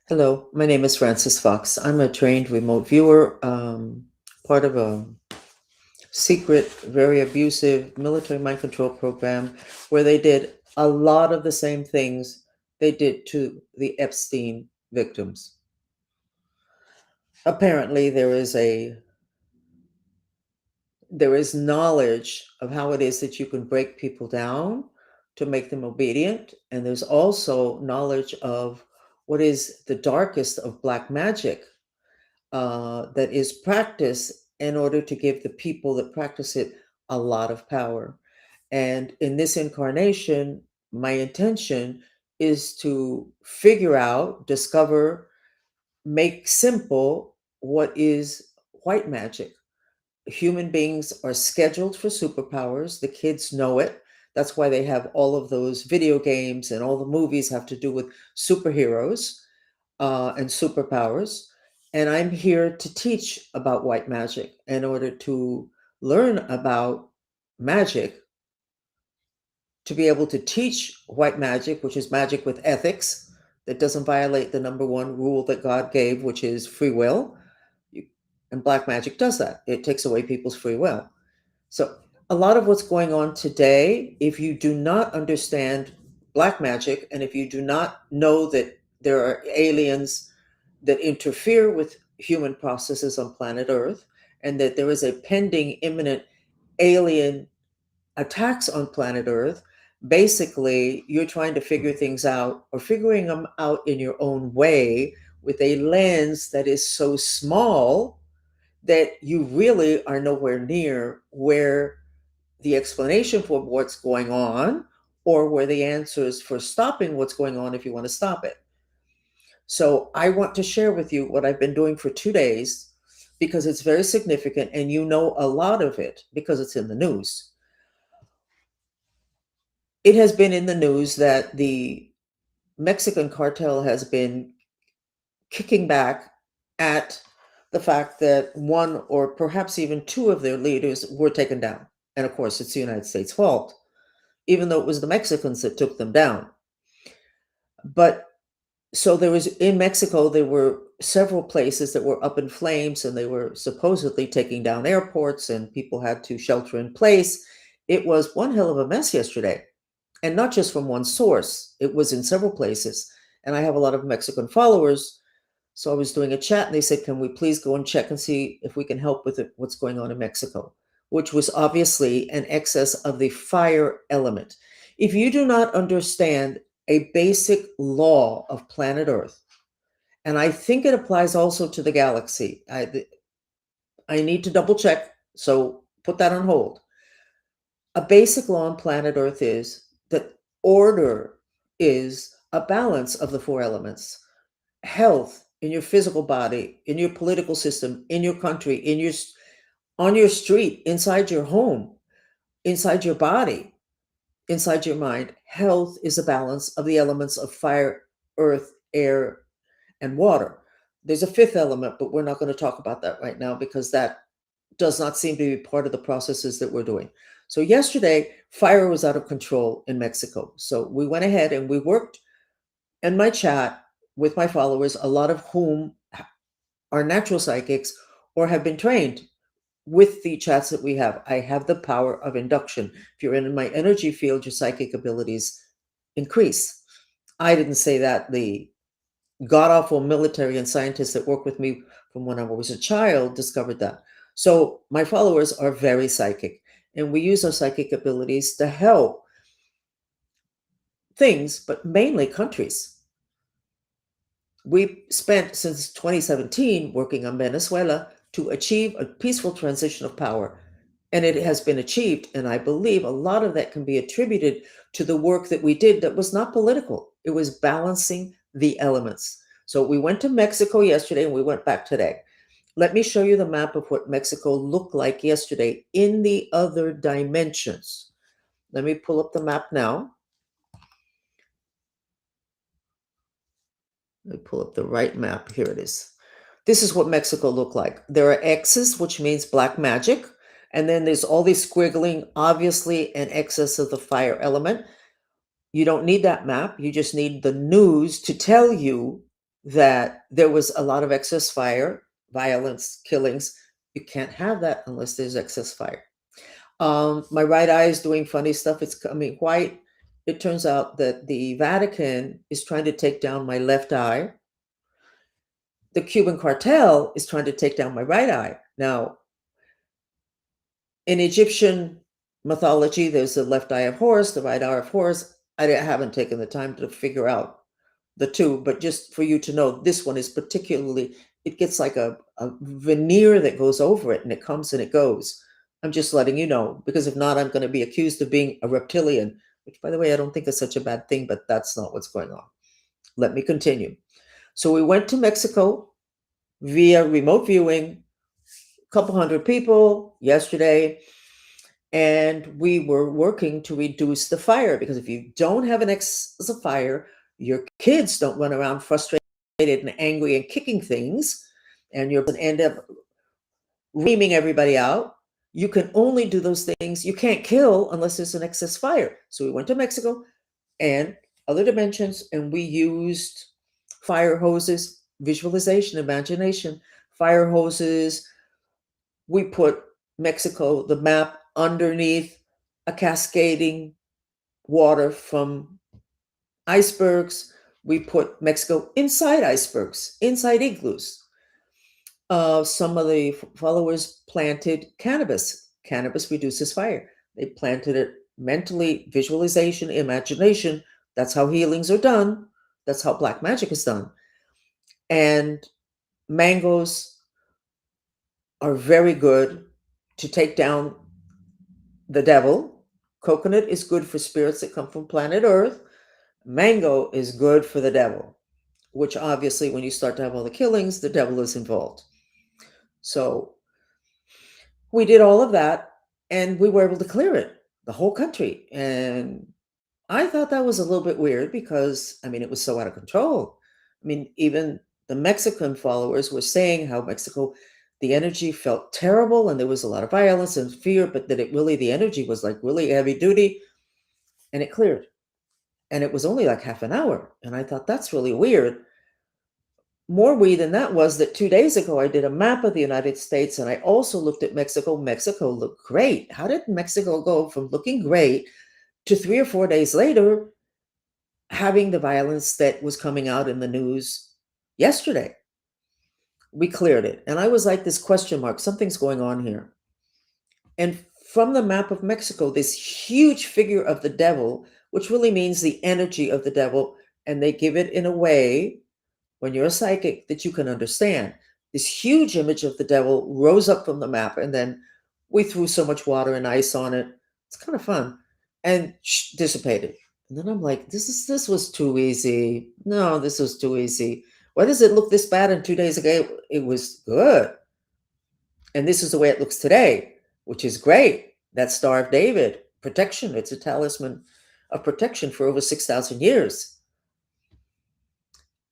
Hello, my name is Francis Fox. I'm a trained remote viewer, part of a secret, very abusive military mind control program where they did a lot of the same things they did to the Epstein victims. Apparently, there is knowledge of how it is that you can break people down to make them obedient, and there's also knowledge of what is the darkest of black magic that is practiced in order to give the people that practice it a lot of power. And in this incarnation, my intention is to figure out, discover, make simple what is white magic. Human beings are scheduled for superpowers. The kids know it. That's why they have all of those video games and all the movies have to do with superheroes and superpowers. And I'm here to teach about white magic in order to learn about magic, to be able to teach white magic, which is magic with ethics that doesn't violate the number one rule that God gave, which is free will. And black magic does that, it takes away people's free will. So, a lot of what's going on today, if you do not understand black magic, and if you do not know that there are aliens that interfere with human processes on planet Earth, and that there is a pending imminent alien attacks on planet Earth, basically you're trying to figure things out or figuring them out in your own way with a lens that is so small that you really are nowhere near where the explanation for what's going on or where the answers for stopping what's going on if you want to stop it. So I want to share with you what I've been doing for 2 days because it's very significant and you know a lot of it because it's in the news. It has been in the news that the Mexican cartel has been kicking back at the fact that one or perhaps even two of their leaders were taken down. And of course, it's the United States' fault, even though it was the Mexicans that took them down. But so there was in Mexico, there were several places that were up in flames and they were supposedly taking down airports and people had to shelter in place. It was one hell of a mess yesterday. And not just from one source, it was in several places. And I have a lot of Mexican followers. So I was doing a chat and they said, can we please go and check and see if we can help with it, what's going on in Mexico, which was obviously an excess of the fire element. If you do not understand a basic law of planet Earth, and I think it applies also to the galaxy, I need to double check, so put that on hold. A basic law on planet Earth is that order is a balance of the four elements. Health in your physical body, in your political system, in your country, on your street, inside your home, inside your body, inside your mind. Health is a balance of the elements of fire, earth, air, and water. There's a fifth element, but we're not going to talk about that right now because that does not seem to be part of the processes that we're doing. So yesterday, fire was out of control in Mexico. So we went ahead and we worked in my chat with my followers, a lot of whom are natural psychics or have been trained with the chats that we have. I have the power of induction. If you're in my energy field, your psychic abilities increase. I didn't say that. The god awful military and scientists that work with me from when I was a child discovered that. So my followers are very psychic, and we use our psychic abilities to help things, but mainly countries. We spent since 2017 working on Venezuela to achieve a peaceful transition of power. And it has been achieved. And I believe a lot of that can be attributed to the work that we did that was not political. It was balancing the elements. So we went to Mexico yesterday and we went back today. Let me show you the map of what Mexico looked like yesterday in the other dimensions. Let me pull up the map now. Let me pull up the right map. Here it is. This is what Mexico looked like. There are X's, which means black magic. And then there's all these squiggling, obviously an excess of the fire element. You don't need that map. You just need the news to tell you that there was a lot of excess fire, violence, killings. You can't have that unless there's excess fire. My right eye is doing funny stuff. It's coming white. It turns out that the Vatican is trying to take down my left eye. The Cuban cartel is trying to take down my right eye. Now, in Egyptian mythology, there's the left eye of Horus, the right eye of Horus. I haven't taken the time to figure out the two, but just for you to know, this one is particularly, it gets like a veneer that goes over it and it comes and it goes. I'm just letting you know, because if not, I'm going to be accused of being a reptilian, which, by the way, I don't think is such a bad thing, but that's not what's going on. Let me continue. So we went to Mexico via remote viewing, a couple hundred people yesterday, and we were working to reduce the fire, because if you don't have an excess of fire, your kids don't run around frustrated and angry and kicking things, and you'll end up reaming everybody out. You can only do those things. You can't kill unless there's an excess fire. So we went to Mexico and other dimensions, and we used fire hoses, visualization, imagination, fire hoses. We put Mexico, the map, underneath a cascading water from icebergs. We put Mexico inside icebergs, inside igloos. Some of the followers planted cannabis. Cannabis reduces fire. They planted it mentally, visualization, imagination. That's how healings are done. That's how black magic is done. And mangoes are very good to take down the devil. Coconut is good for spirits that come from planet Earth. Mango is good for the devil, which obviously, when you start to have all the killings, the devil is involved. So we did all of that, and we were able to clear it, the whole country. And I thought that was a little bit weird because, I mean, it was so out of control. I mean, even the Mexican followers were saying how Mexico, the energy felt terrible and there was a lot of violence and fear, but that it really, the energy was like really heavy duty, and it cleared. And it was only like half an hour. And I thought, that's really weird. More weird than that was that 2 days ago, I did a map of the United States, and I also looked at Mexico. Mexico looked great. How did Mexico go from looking great to 3 or 4 days later having the violence that was coming out in the news yesterday? We cleared it. And I was like, this question mark, something's going on here. And from the map of Mexico, this huge figure of the devil, which really means the energy of the devil, and they give it in a way, when you're a psychic, that you can understand. This huge image of the devil rose up from the map, and then we threw so much water and ice on it. It's kind of fun, and dissipated. And then I'm like, this was too easy. No, this was too easy. Why does it look this bad? And 2 days ago, it was good. And this is the way it looks today, which is great. That Star of David, protection. It's a talisman of protection for over 6,000 years.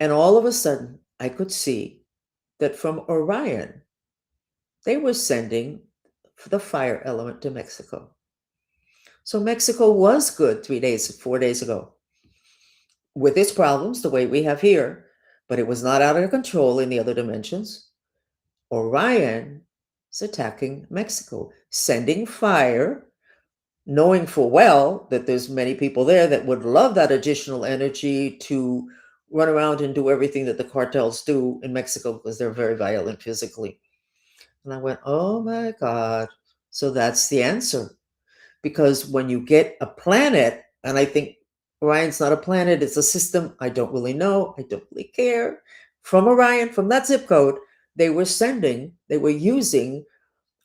And all of a sudden, I could see that from Orion, they were sending the fire element to Mexico. So Mexico was good 3 days, 4 days ago, with its problems the way we have here, but it was not out of control in the other dimensions. Orion is attacking Mexico, sending fire, knowing full well that there's many people there that would love that additional energy to run around and do everything that the cartels do in Mexico, because they're very violent physically. And I went, oh my God. So that's the answer. Because when you get a planet, and I think Orion's not a planet, it's a system, I don't really know, I don't really care. From Orion, from that zip code, they were using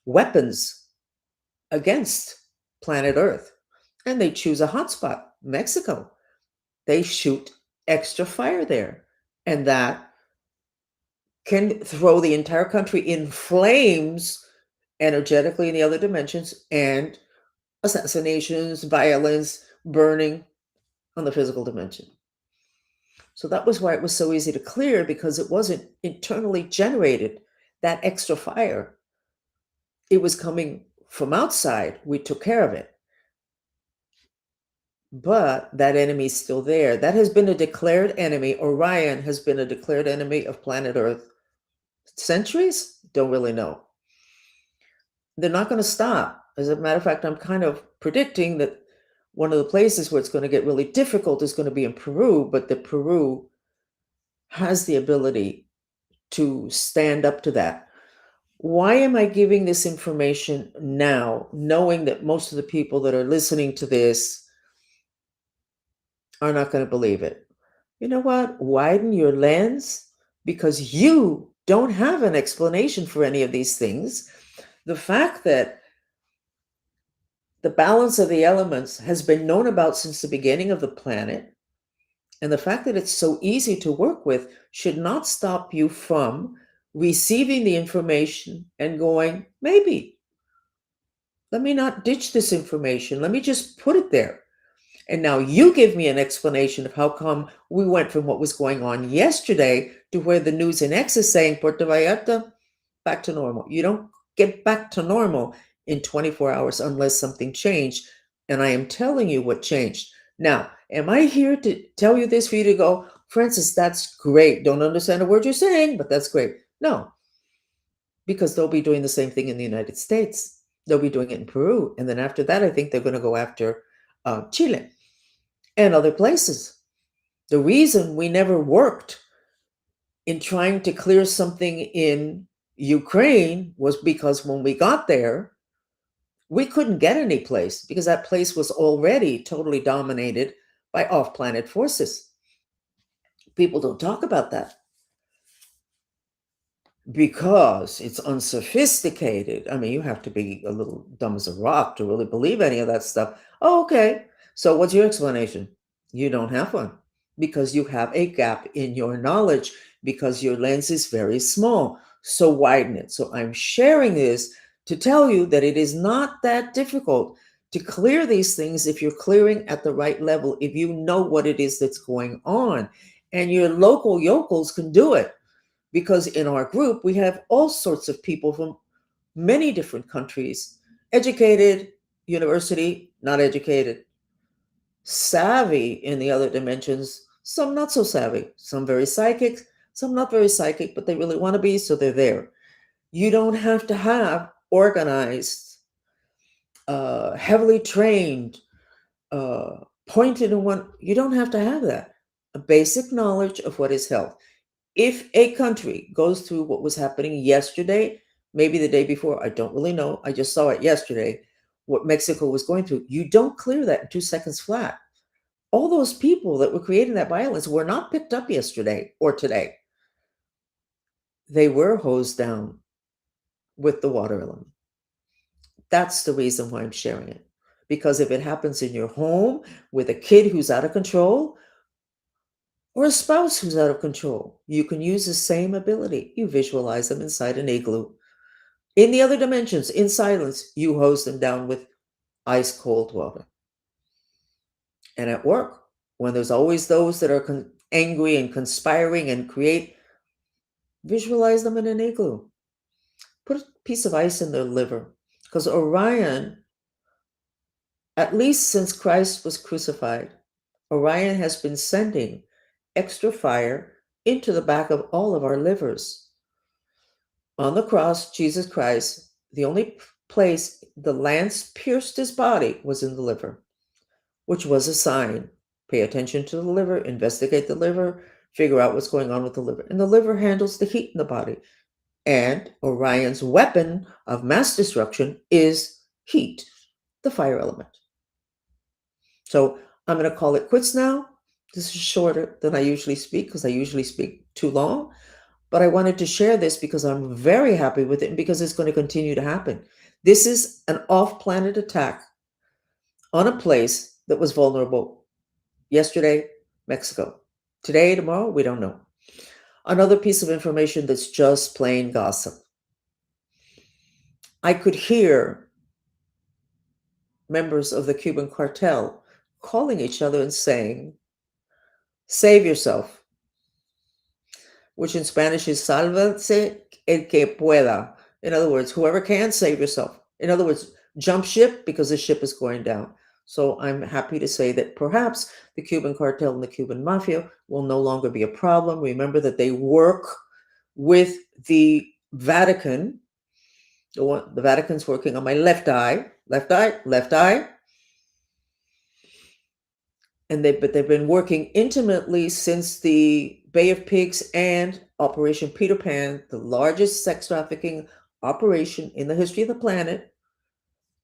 weapons against planet Earth. And they choose a hotspot, Mexico. They shoot extra fire there. And that can throw the entire country in flames energetically in the other dimensions, and assassinations, violence, burning on the physical dimension. So that was why it was so easy to clear, because it wasn't internally generated, that extra fire. It was coming from outside. We took care of it. but that enemy is still there. That has been a declared enemy. Orion has been a declared enemy of planet Earth centuries? Don't really know. They're not going to stop. As a matter of fact, I'm kind of predicting that one of the places where it's going to get really difficult is going to be in Peru, but the Peru has the ability to stand up to that. Why am I giving this information now, knowing that most of the people that are listening to this are not going to believe it? You know what? Widen your lens because you don't have an explanation for any of these things. The fact that the balance of the elements has been known about since the beginning of the planet, and the fact that it's so easy to work with should not stop you from receiving the information and going, maybe, let me not ditch this information. Let me just put it there. And now you give me an explanation of how come we went from what was going on yesterday to where the news in X is saying Puerto Vallarta, back to normal. You don't get back to normal in 24 hours unless something changed. And I am telling you what changed. Now, am I here to tell you this for you to go, Francis, that's great. Don't understand a word you're saying, but that's great. No, because they'll be doing the same thing in the United States. They'll be doing it in Peru. And then after that, I think they're going to go after Chile and other places. The reason we never worked in trying to clear something in Ukraine was because when we got there, we couldn't get any place because that place was already totally dominated by off planet forces. People don't talk about that because it's unsophisticated. I mean, you have to be a little dumb as a rock to really believe any of that stuff. Oh, okay. So, what's your explanation? You don't have one because you have a gap in your knowledge because your lens is very small. So, widen it. So, I'm sharing this to tell you that it is not that difficult to clear these things if you're clearing at the right level, if you know what it is that's going on. And your local yokels can do it because in our group, we have all sorts of people from many different countries, educated, university, not educated, savvy in the other dimensions, some not so savvy, some very psychic, some not very psychic, but they really want to be, so they're there. You don't have to have organized, heavily trained, pointed in one, you don't have to have that. A basic knowledge of what is health. If a country goes through what was happening yesterday, maybe the day before, I don't really know. I just saw it yesterday, what Mexico was going through. You don't clear that in 2 seconds flat. All those people that were creating that violence were not picked up yesterday or today. They were hosed down with the water element. That's the reason why I'm sharing it. Because if it happens in your home with a kid who's out of control, or a spouse who's out of control, you can use the same ability. You visualize them inside an igloo. In the other dimensions, in silence, you hose them down with ice cold water. And at work, when there's always those that are angry and conspiring and create, visualize them in an igloo. Put a piece of ice in their liver. Because Orion, at least since Christ was crucified, Orion has been sending extra fire into the back of all of our livers. On the cross, Jesus Christ, the only place the lance pierced his body was in the liver, which was a sign. Pay attention to the liver, investigate the liver, figure out what's going on with the liver. And the liver handles the heat in the body. And Orion's weapon of mass destruction is heat, the fire element. So I'm going to call it quits now. This is shorter than I usually speak because I usually speak too long. But I wanted to share this because I'm very happy with it and because it's going to continue to happen. This is an off-planet attack on a place that was vulnerable. Yesterday, Mexico. Today, tomorrow, we don't know. Another piece of information that's just plain gossip. I could hear members of the Cuban cartel calling each other and saying, save yourself, which in Spanish is sálvese el que pueda. In other words, whoever can, save yourself. In other words, jump ship because the ship is going down. So I'm happy to say that perhaps the Cuban cartel and the Cuban mafia will no longer be a problem. Remember that they work with the Vatican. The Vatican's working on my left eye, left eye, left eye. But they've been working intimately since the Bay of Pigs and Operation Peter Pan, the largest sex trafficking operation in the history of the planet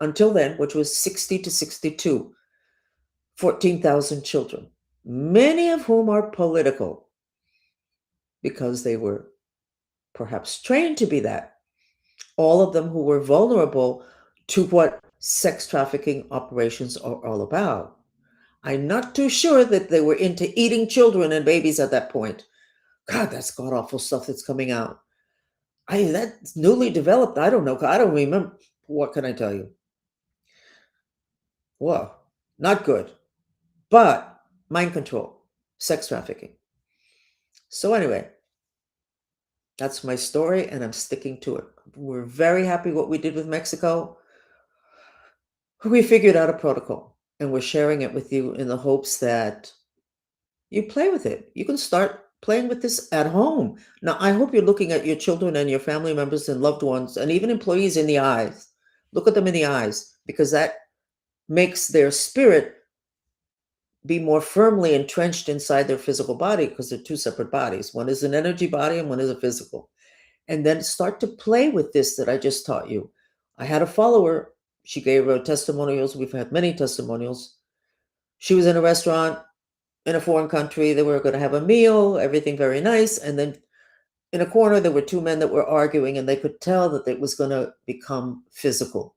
until then, which was 60 to 62, 14,000 children, many of whom are political because they were perhaps trained to be that. All of them who were vulnerable to what sex trafficking operations are all about. I'm not too sure that they were into eating children and babies at that point. God, that's god awful stuff that's coming out. That's newly developed. I don't know. I don't remember. What can I tell you? Whoa, not good. But mind control, sex trafficking. So anyway, that's my story, and I'm sticking to it. We're very happy what we did with Mexico. We figured out a protocol, and we're sharing it with you in the hopes that you play with it. You can start playing with this at home. Now, I hope you're looking at your children and your family members and loved ones and even employees in the eyes. Look at them in the eyes, because that makes their spirit be more firmly entrenched inside their physical body, because they're two separate bodies. One is an energy body and one is a physical. And then start to play with this that I just taught you. I had a follower. She gave her testimonials. We've had many testimonials. She was in a restaurant in a foreign country. They were going to have a meal, everything very nice. And then in a corner, there were two men that were arguing, and they could tell that it was going to become physical.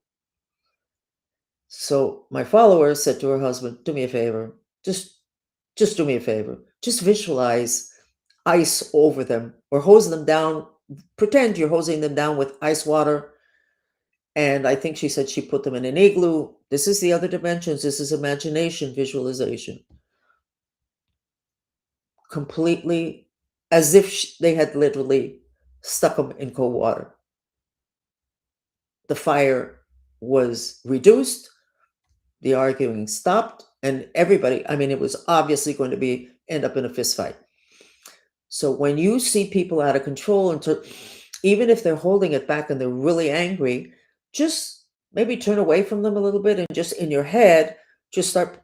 So my follower said to her husband, do me a favor. Just do me a favor. Just visualize ice over them or hose them down. Pretend you're hosing them down with ice water. And I think she said she put them in an igloo. This is the other dimensions. This is imagination, visualization. Completely as if they had literally stuck them in cold water. The fire was reduced, the arguing stopped, and everybody, I mean, it was obviously going to end up in a fist fight. So when you see people out of control, even if they're holding it back and they're really angry, just maybe turn away from them a little bit and just in your head, just start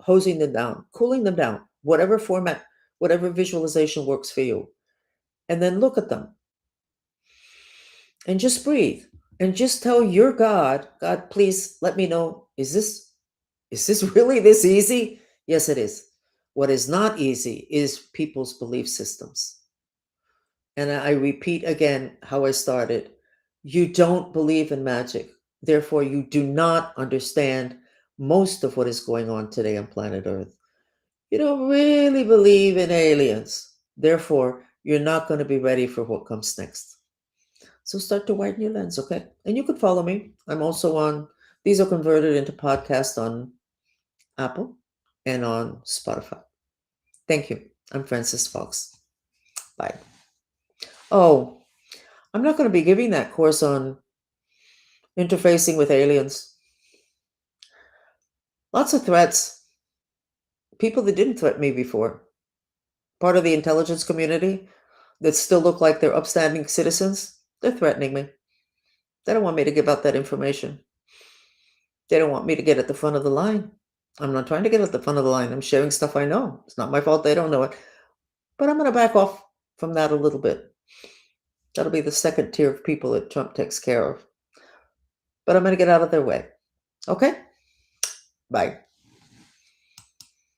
hosing them down, cooling them down, whatever format, whatever visualization works for you. And then look at them and just breathe and just tell your God, please let me know, is this really this easy? Yes, it is. What is not easy is people's belief systems. And I repeat again how I started. You don't believe in magic. Therefore, you do not understand most of what is going on today on planet Earth. You don't really believe in aliens. Therefore, you're not going to be ready for what comes next. So start to widen your lens, okay? And you can follow me. I'm also these are converted into podcasts on Apple and on Spotify. Thank you. I'm Frances Fox. Bye. Oh, I'm not going to be giving that course on interfacing with aliens. Lots of threats. People that didn't threaten me before. Part of the intelligence community that still look like they're upstanding citizens, they're threatening me. They don't want me to give out that information. They don't want me to get at the front of the line. I'm not trying to get at the front of the line. I'm sharing stuff I know. It's not my fault they don't know it. But I'm going to back off from that a little bit. That'll be the second tier of people that Trump takes care of. But I'm going to get out of their way. Okay? Bye.